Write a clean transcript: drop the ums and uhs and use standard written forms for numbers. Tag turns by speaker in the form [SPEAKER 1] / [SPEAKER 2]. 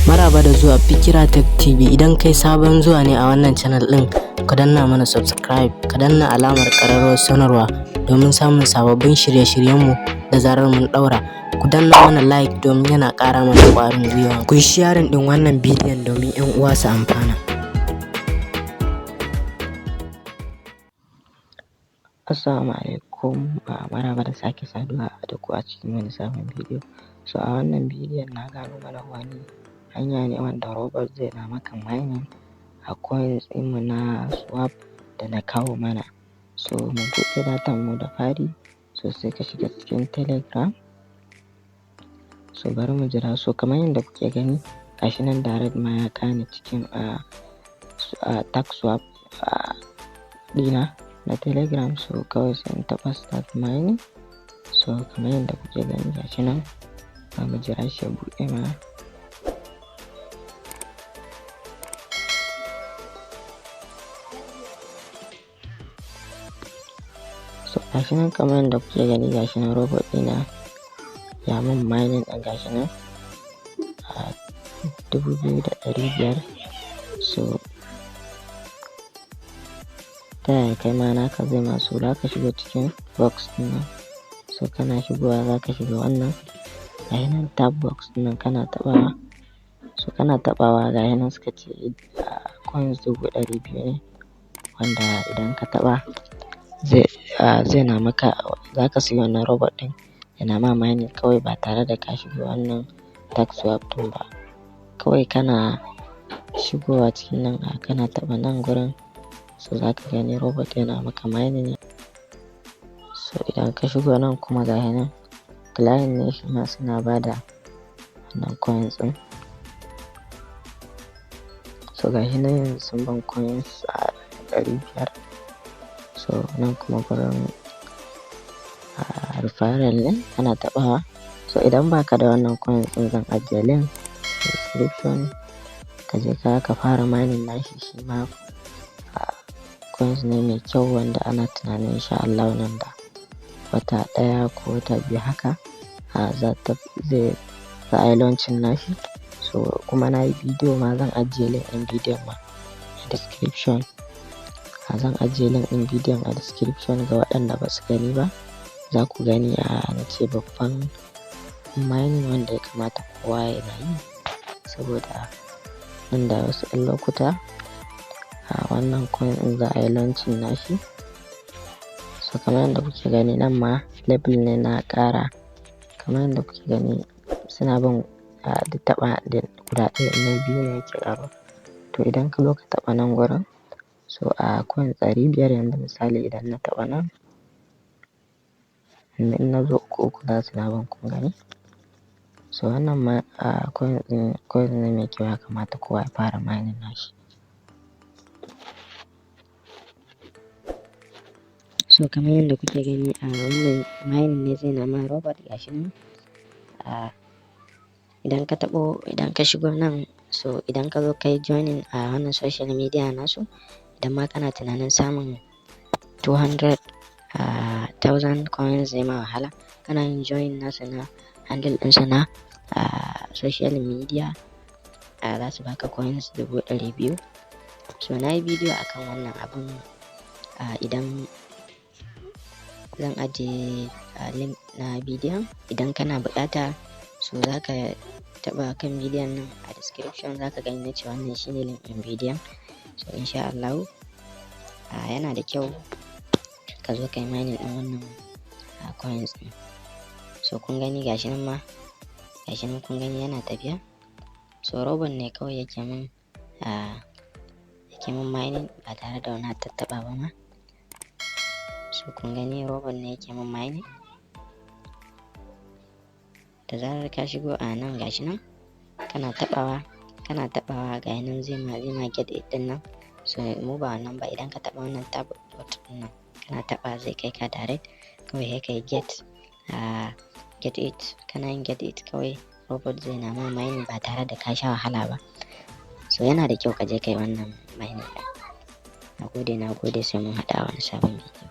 [SPEAKER 1] Maraba da zuwa Fikira Tech TV. Idan kai sabon zuwa ne a wannan channel ɗin, ka danna mana subscribe, ka danna alamar ƙararrawar sanarwa domin samun sababbin shirye-shiryenmu da zarar mun ɗaura. Ku danna mana like domin yana ƙara mana ƙwarin gwiwa. Ku yi sharing ɗin wannan bidiyon domin 'yan uwa su amfana. Assalamu alaikum, maraba da sake saduwa da ku a cikin wani sabon bidiyo. So a wannan bidiyon na gano mana wani hanya ne wanda robot zai na maka mining a coins ɗinmu na swap da na kawo mana. So mu buɗe datan mu da fari, so sai ka shiga cikin Telegram. So bari mu jira. So kamar yadda kuke gani, gashi nan direct ma ya kani cikin tax swap ɗina na Telegram. So kawai sai in taɓa start mining. So kamar yadda kuke gani gashi nan, za mu jira shi ya buɗe mana. So gashi nan kamar yadda kuke gani, gashi nan robot ɗina ya mun mining ɗin gashi nan a 2,500. So ta yaya kai ma naka zai masu? Za ka shiga cikin box ɗin nan. So kana shigowa za ka shiga wannan gashi nan tab box ɗin nan, kana taɓawa. So kana taɓawa gashi nan suka ce coins 200,000 ne, wanda idan ka taɓa zai na maka, za ka siya wannan robot ɗin yana ma mining kawai ba tare da ka shiga wannan tax swap ɗin ba. Kawai kana shigowa cikin nan kana taɓa nan gurin, so za ka gani robot yana maka mining. So idan ka shigo nan kuma gashi nan client ne shi ma suna bada wannan coins ɗin. So gashi nan yanzu sun ban coins 500. So nan kuma gurin referral ne, kana taɓawa. So idan baka da wannan coins ɗin, zan ajiye link description, ka je ka fara mining nashi. Shi ma coins ne mai kyau wanda ana tunanin insha Allah nan da wata ɗaya ko wata biyu haka za a yi launching nashi. So kuma na yi bidiyo ma, zan ajiye link ɗin bidiyon ma a description. Zan ajiye link ɗin bidiyon a description ga waɗanda ba su gani ba. Za ku gani na ce babban mining wanda ya kamata kowa yana yi, saboda nan da wasu ɗan lokuta wannan coin ɗin za a yi launching nashi. So kamar yadda kuke gani nan ma level ne na ƙara. Kamar yadda kuke gani suna bin da taɓa da guda ɗaya na biyu ne yake ƙaruwa. To idan ka zo ka taɓa nan gurin, so coins 500 yanzu misali idan na taɓa nan, in na zo uku za su na bin, kun gani. So wannan ma coins ne mai kyau, ya kamata kowa ya fara mining nashi. So kamar yadda kuke gani wannan mining ne zai na ma robot gashi nan. Idan ka shigo nan, so idan ka zo kai joining a wannan social media nasu, idan ma kana tunanin samun 200,000 coins zai ma wahala, kana yin join nasu na handle ɗinsu na social media, za su baka coins 200,000. So na yi bidiyo akan wannan abun, idan zan ajiye link na bidiyon idan kana buƙata. So za ka taɓa kan bidiyon nan a description, za ka gani na ce wannan shine link ɗin bidiyon. So insha Allah yana da kyau ka zo kai mining ɗin wannan coins ɗin. So kun gani gashi nan ma, gashi nan kun gani yana tafiya. So robot ne kawai yake min mining ba tare da wani tattaɓa ba ma. So kun gani robot ne yake min mining. Da zarar ka shigo nan gashi nan kana taɓawa gashi nan zai ma get it ɗin nan. So mu ba wannan ba, idan ka taɓa wannan tab bot ɗin nan kana taɓa zai kai ka direct, kawai sai kai get it. Kana yin get it kawai robot zai na ma mining ba tare da ka sha wahala ba. So yana da kyau ka je kai wannan mining ɗin. Na gode sai mun haɗa wani sabon bidiyo.